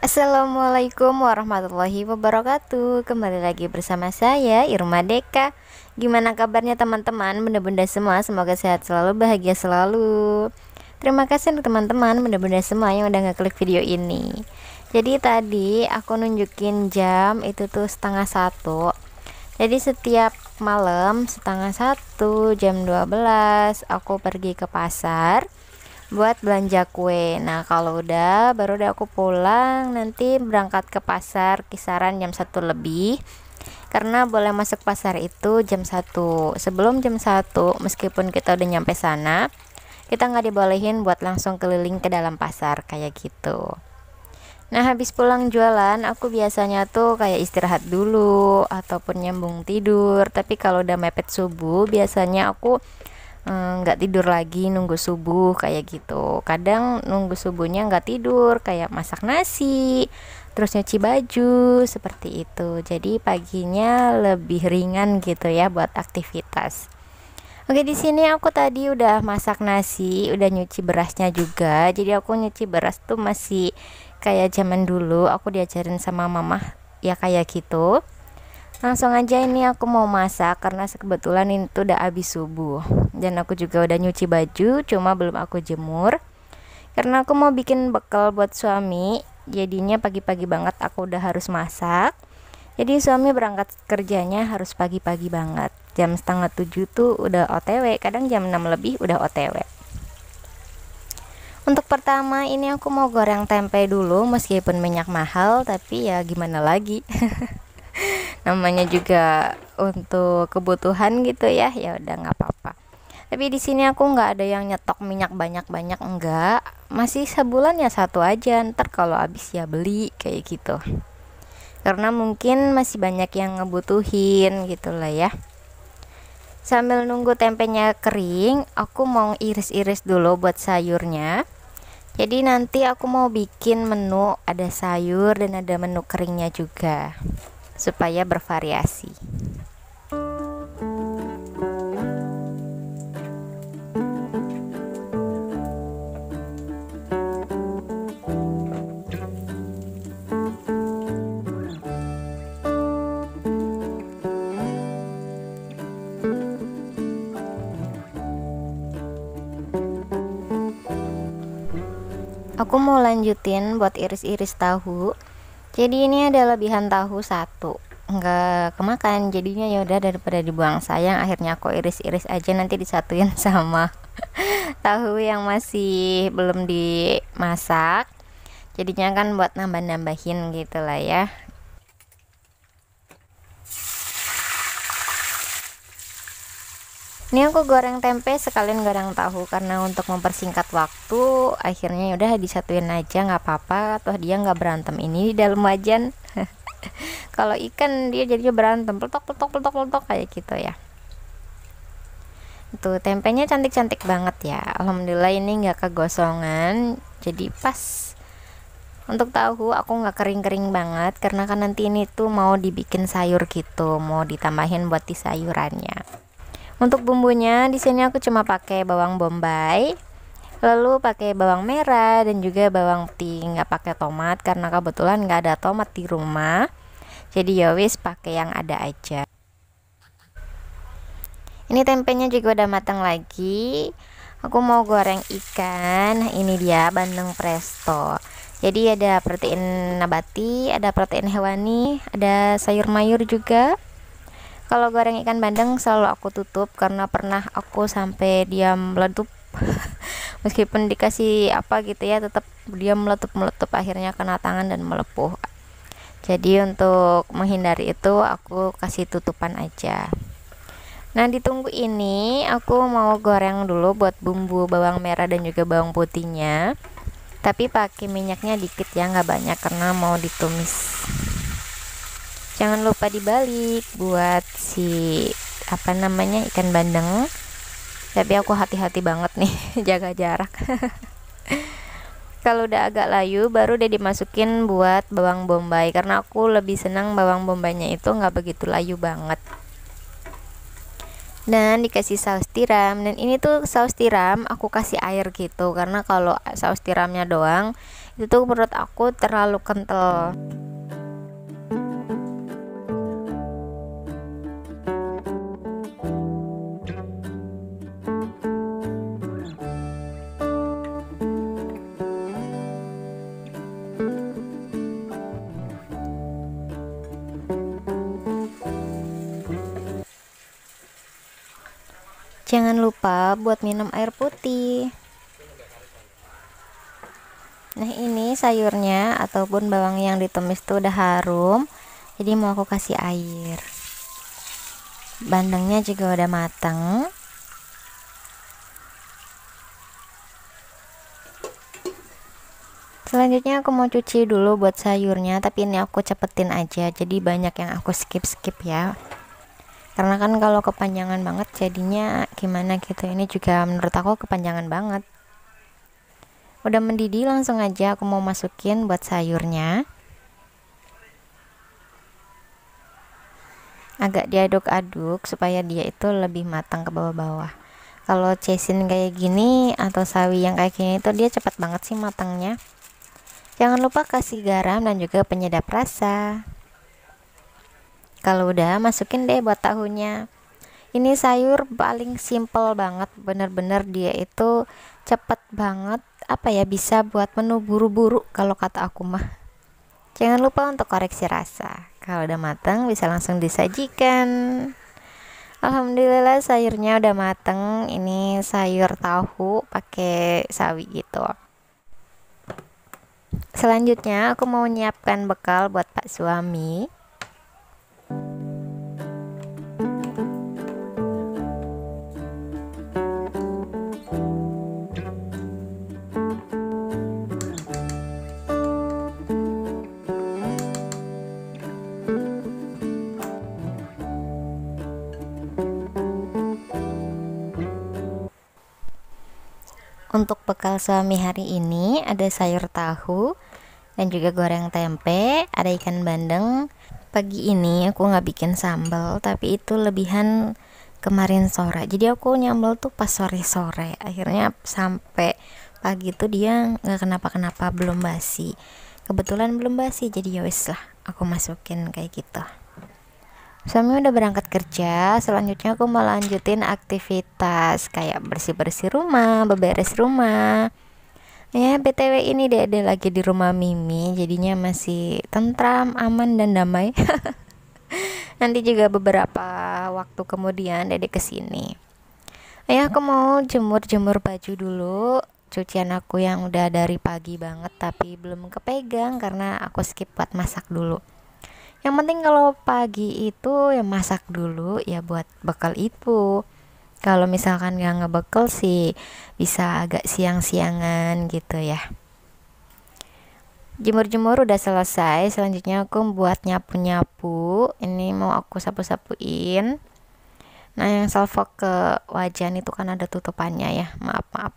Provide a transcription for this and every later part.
Assalamualaikum warahmatullahi wabarakatuh. Kembali lagi bersama saya Irma Deka. Gimana kabarnya teman-teman, bunda-bunda semua? Semoga sehat selalu, bahagia selalu. Terima kasih untuk teman-teman bunda-bunda semua yang udah ngeklik video ini. Jadi tadi aku nunjukin jam itu tuh setengah satu. Jadi setiap malam setengah satu, jam 12 aku pergi ke pasar buat belanja kue. Nah kalau udah baru deh aku pulang, nanti berangkat ke pasar kisaran jam 1 lebih, karena boleh masuk pasar itu jam 1. Sebelum jam 1 meskipun kita udah nyampe sana, kita nggak dibolehin buat langsung keliling ke dalam pasar kayak gitu. Nah habis pulang jualan aku biasanya tuh kayak istirahat dulu ataupun nyambung tidur. Tapi kalau udah mepet subuh biasanya aku nggak tidur lagi, nunggu subuh kayak gitu. Kadang nunggu subuhnya nggak tidur, kayak masak nasi terus nyuci baju seperti itu. Jadi paginya lebih ringan gitu ya buat aktivitas. Oke, di sini aku tadi udah masak nasi, udah nyuci berasnya juga. Jadi aku nyuci beras tuh masih kayak zaman dulu aku diajarin sama mama ya kayak gitu. Langsung aja ini aku mau masak karena kebetulan ini tuh udah habis subuh. Dan aku juga udah nyuci baju, cuma belum aku jemur. Karena aku mau bikin bekal buat suami, jadinya pagi-pagi banget aku udah harus masak. Jadi suami berangkat kerjanya harus pagi-pagi banget. Jam setengah 7 tuh udah OTW, kadang jam 6 lebih udah OTW. Untuk pertama ini aku mau goreng tempe dulu, meskipun minyak mahal tapi ya gimana lagi. Namanya juga untuk kebutuhan gitu ya, ya udah nggak apa-apa. Tapi di sini aku nggak ada yang nyetok minyak banyak-banyak, enggak, masih sebulan ya satu aja, ntar kalau habis ya beli kayak gitu, karena mungkin masih banyak yang ngebutuhin gitu lah ya. Sambil nunggu tempenya kering, aku mau iris-iris dulu buat sayurnya. Jadi nanti aku mau bikin menu, ada sayur dan ada menu keringnya juga, supaya bervariasi. Aku mau lanjutin buat iris-iris tahu. Jadi ini ada lebihan tahu satu, nggak kemakan, jadinya ya udah daripada dibuang sayang, akhirnya aku iris-iris aja, nanti disatuin sama tahu yang masih belum dimasak. Jadinya kan buat nambah-nambahin gitu lah ya. Ini aku goreng tempe sekalian goreng tahu karena untuk mempersingkat waktu, akhirnya udah disatuin aja, nggak apa-apa, toh dia nggak berantem ini di dalam wajan. Kalau ikan dia jadinya berantem, peletok peletok peletok peletok kayak gitu ya. Tuh tempenya cantik-cantik banget ya, alhamdulillah ini nggak kegosongan, jadi pas. Untuk tahu aku nggak kering-kering banget karena kan nanti ini tuh mau dibikin sayur gitu, mau ditambahin buat di sayurannya. Untuk bumbunya di sini aku cuma pakai bawang bombay, lalu pakai bawang merah dan juga bawang putih, nggak pakai tomat karena kebetulan nggak ada tomat di rumah. Jadi ya wis pakai yang ada aja. Ini tempenya juga udah matang lagi. Aku mau goreng ikan. Ini dia bandeng presto. Jadi ada protein nabati, ada protein hewani, ada sayur mayur juga. Kalau goreng ikan bandeng selalu aku tutup karena pernah aku sampai dia meletup. Meskipun dikasih apa gitu ya, tetap dia meletup-meletup, akhirnya kena tangan dan melepuh. Jadi untuk menghindari itu aku kasih tutupan aja. Nah ditunggu ini aku mau goreng dulu buat bumbu bawang merah dan juga bawang putihnya. Tapi pakai minyaknya dikit ya, nggak banyak karena mau ditumis. Jangan lupa dibalik buat si apa namanya ikan bandeng. Tapi aku hati-hati banget nih jaga jarak. Kalau udah agak layu baru udah dimasukin buat bawang bombay, karena aku lebih senang bawang bombaynya itu nggak begitu layu banget. Dan dikasih saus tiram, dan ini tuh saus tiram aku kasih air gitu karena kalau saus tiramnya doang Itu tuh menurut aku terlalu kental. Jangan lupa buat minum air putih. Nah, ini sayurnya ataupun bawang yang ditumis tuh udah harum, jadi mau aku kasih air. Bandengnya juga udah mateng. Selanjutnya aku mau cuci dulu buat sayurnya, tapi ini aku cepetin aja, jadi banyak yang aku skip ya, karena kan kalau kepanjangan banget jadinya gimana gitu. Ini juga menurut aku kepanjangan banget. Udah mendidih, langsung aja aku mau masukin buat sayurnya. Agak diaduk-aduk supaya dia itu lebih matang ke bawah-bawah. Kalau cesin kayak gini atau sawi yang kayak gini itu dia cepat banget sih matangnya. Jangan lupa kasih garam dan juga penyedap rasa. Kalau udah, masukin deh buat tahunya. Ini sayur paling simple banget, bener-bener dia itu cepet banget, apa ya, bisa buat menu buru-buru kalau kata aku mah. Jangan lupa untuk koreksi rasa. Kalau udah matang bisa langsung disajikan. Alhamdulillah sayurnya udah mateng. Ini sayur tahu pakai sawi gitu. Selanjutnya aku mau nyiapkan bekal buat Pak suami. Untuk bekal suami hari ini ada sayur tahu dan juga goreng tempe, ada ikan bandeng. Pagi ini aku nggak bikin sambal, tapi itu lebihan kemarin sore. Jadi aku nyambel tuh pas sore-sore. Akhirnya sampai pagi tuh dia nggak kenapa-kenapa, belum basi. Kebetulan belum basi, jadi ya wis lah aku masukin kayak gitu. Suami udah berangkat kerja, selanjutnya aku mau lanjutin aktivitas kayak bersih-bersih rumah, beberes rumah. Ya, BTW ini Dede lagi di rumah Mimi, jadinya masih tentram, aman dan damai. Nanti juga beberapa waktu kemudian Dede kesini. Ya, aku mau jemur baju dulu. Cucian aku yang udah dari pagi banget tapi belum kepegang karena aku skip buat masak dulu. Yang penting kalau pagi itu ya masak dulu ya buat bekal itu. Kalau misalkan nggak ngebekal sih bisa agak siang-siangan gitu ya. Jemur-jemur udah selesai. Selanjutnya aku buat nyapu-nyapu. Ini mau aku sapu-sapuin. Nah, yang salvo ke wajan itu kan ada tutupannya ya. Maaf.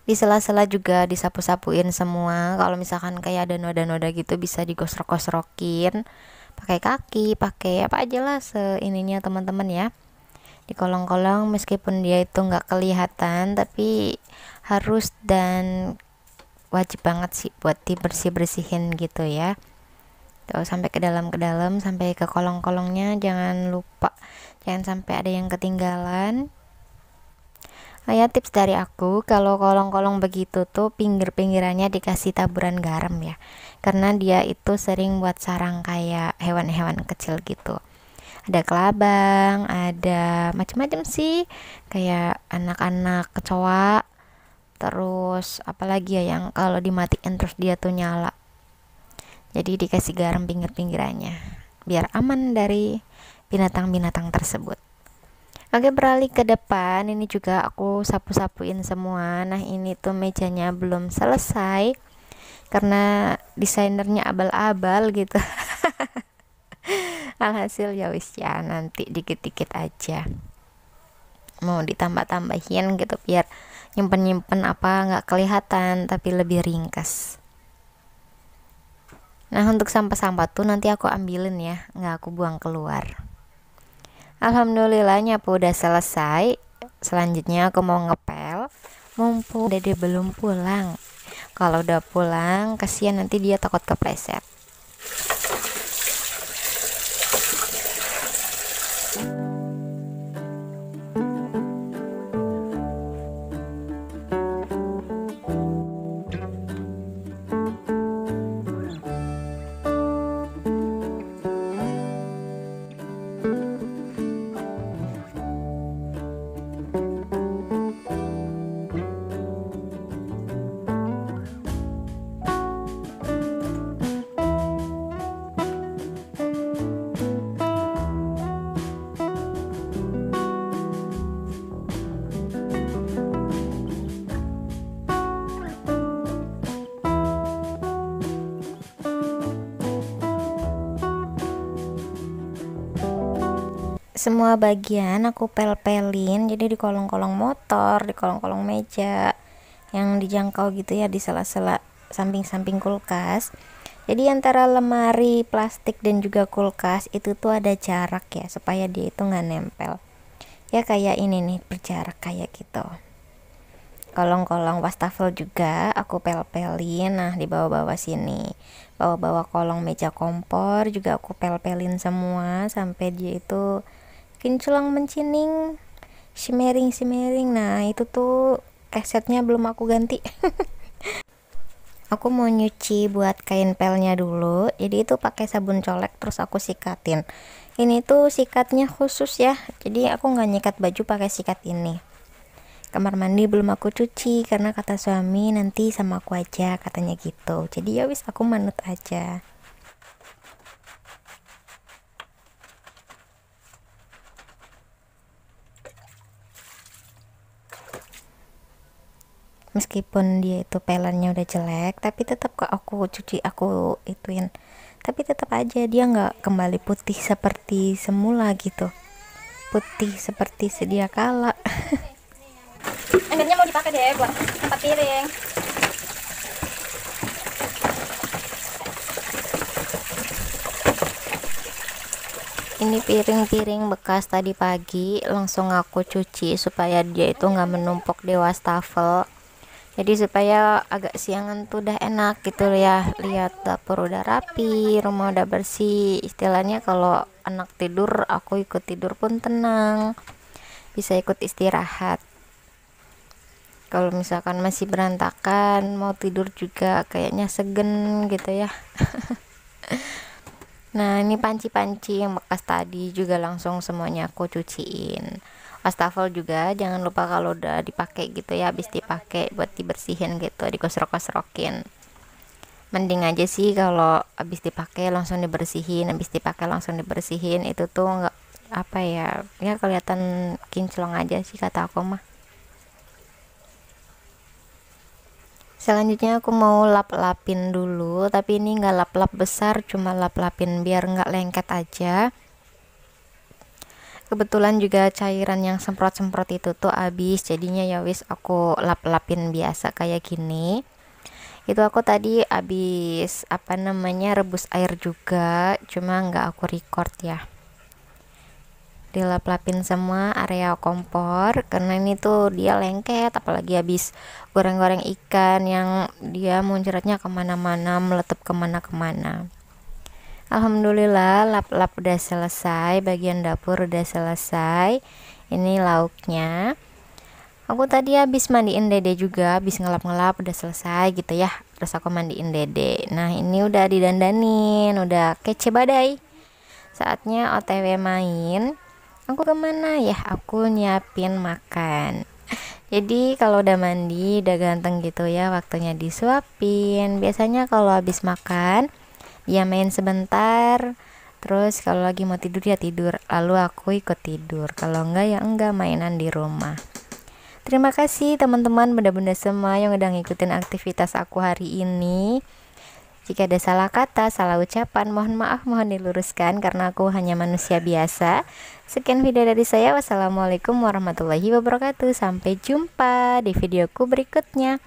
Di sela-sela juga disapu-sapuin semua. Kalau misalkan kayak ada noda-noda gitu bisa digosrok-gosrokin pakai kaki, pakai apa aja lah seininya teman-teman ya. Di kolong-kolong meskipun dia itu nggak kelihatan, tapi harus dan wajib banget sih buat dibersih-bersihin gitu ya. Tuh, sampai ke dalam sampai ke kolong-kolongnya jangan lupa, jangan sampai ada yang ketinggalan. Ya, tips dari aku, kalau kolong-kolong begitu tuh pinggir-pinggirannya dikasih taburan garam ya, karena dia itu sering buat sarang kayak hewan-hewan kecil gitu. Ada kelabang, ada macam-macam sih, kayak anak-anak kecoa. Terus apalagi ya yang kalau dimatiin terus dia tuh nyala. Jadi dikasih garam pinggir-pinggirannya biar aman dari binatang-binatang tersebut. Oke, beralih ke depan, ini juga aku sapu-sapuin semua. Nah, ini tuh mejanya belum selesai karena desainernya abal-abal gitu. Alhasil ya wis ya, nanti dikit-dikit aja. Mau ditambah-tambahin gitu biar nyimpen-nyimpen apa nggak kelihatan tapi lebih ringkas. Nah, untuk sampah-sampah tuh nanti aku ambilin ya, nggak aku buang keluar. Alhamdulillah nyapu udah selesai. Selanjutnya aku mau ngepel. Mumpung Dede belum pulang, Kalau udah pulang kasihan nanti dia takut kepleset. Semua bagian aku pel-pelin, jadi di kolong-kolong motor, di kolong-kolong meja yang dijangkau gitu ya, di sela-sela samping-samping kulkas. Jadi antara lemari plastik dan juga kulkas itu tuh ada jarak ya, supaya dia itu nggak nempel ya, kayak ini nih, berjarak kayak gitu. Kolong-kolong wastafel juga aku pel-pelin. Nah, di bawah-bawah sini, bawah-bawah kolong meja kompor juga aku pel-pelin semua sampai dia itu kinclong mencining, shimmering. Nah, itu tuh kesetnya belum aku ganti. Aku mau nyuci buat kain pelnya dulu, jadi itu pakai sabun colek terus aku sikatin. Ini tuh sikatnya khusus ya, jadi aku nggak nyikat baju pakai sikat ini. Kamar mandi belum aku cuci karena kata suami nanti sama aku aja, katanya gitu. Jadi ya wis, aku manut aja. Meskipun dia itu pelannya udah jelek, tapi tetap kok aku cuci, aku ituin, tapi tetap aja dia nggak kembali putih seperti semula gitu, putih seperti sedia kala. Embernya mau dipakai deh buat tempat piring. Ini piring-piring bekas tadi pagi langsung aku cuci supaya dia itu nggak menumpuk di wastafel. Jadi supaya agak siangan tuh udah enak gitu ya, lihat dapur udah rapi, rumah udah bersih. Istilahnya kalau anak tidur, aku ikut tidur pun tenang, bisa ikut istirahat. Kalau misalkan masih berantakan, mau tidur juga kayaknya segen gitu ya. Nah, ini panci-panci yang bekas tadi juga langsung semuanya aku cuciin. Wastafel juga jangan lupa kalau udah dipakai gitu ya, habis dipakai buat dibersihin gitu, digosrok-gosrokin. Mending aja sih kalau habis dipakai langsung dibersihin, habis dipakai langsung dibersihin, itu tuh nggak apa ya, ya kelihatan kinclong aja sih kata aku mah. Selanjutnya aku mau lap-lapin dulu, tapi ini nggak lap-lap besar, cuma lap-lapin biar nggak lengket aja. Kebetulan juga cairan yang semprot-semprot itu tuh habis, jadinya ya wis aku lap-lapin biasa kayak gini. Itu aku tadi habis apa namanya rebus air juga, cuma nggak aku record ya. Dilap-lapin semua area kompor karena ini tuh dia lengket, apalagi habis goreng-goreng ikan yang dia muncratnya kemana-mana, meletup kemana-kemana. Alhamdulillah lap-lap udah selesai, bagian dapur udah selesai. Ini lauknya. Aku tadi habis mandiin dede juga, habis ngelap-ngelap udah selesai gitu ya, terus aku mandiin dede. Nah, ini udah didandanin, udah kece badai. Saatnya OTW main. Aku kemana ya, aku nyiapin makan. Jadi kalau udah mandi udah ganteng gitu ya, waktunya disuapin. Biasanya kalau habis makan dia main sebentar, terus kalau lagi mau tidur ya tidur, lalu aku ikut tidur. Kalau enggak ya enggak, mainan di rumah. Terima kasih teman-teman benda-benda semua yang udah ngikutin aktivitas aku hari ini. Jika ada salah kata, salah ucapan, mohon maaf, mohon diluruskan karena aku hanya manusia biasa. Sekian video dari saya. Wassalamualaikum warahmatullahi wabarakatuh. Sampai jumpa di videoku berikutnya.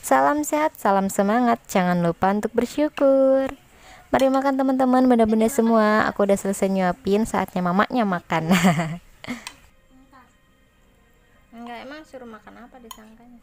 Salam sehat, salam semangat. Jangan lupa untuk bersyukur. Mari makan teman-teman, benda-benda semua. Aku udah selesai nyuapin, saatnya mamanya makan. Enggak, emang suruh makan apa disangkanya?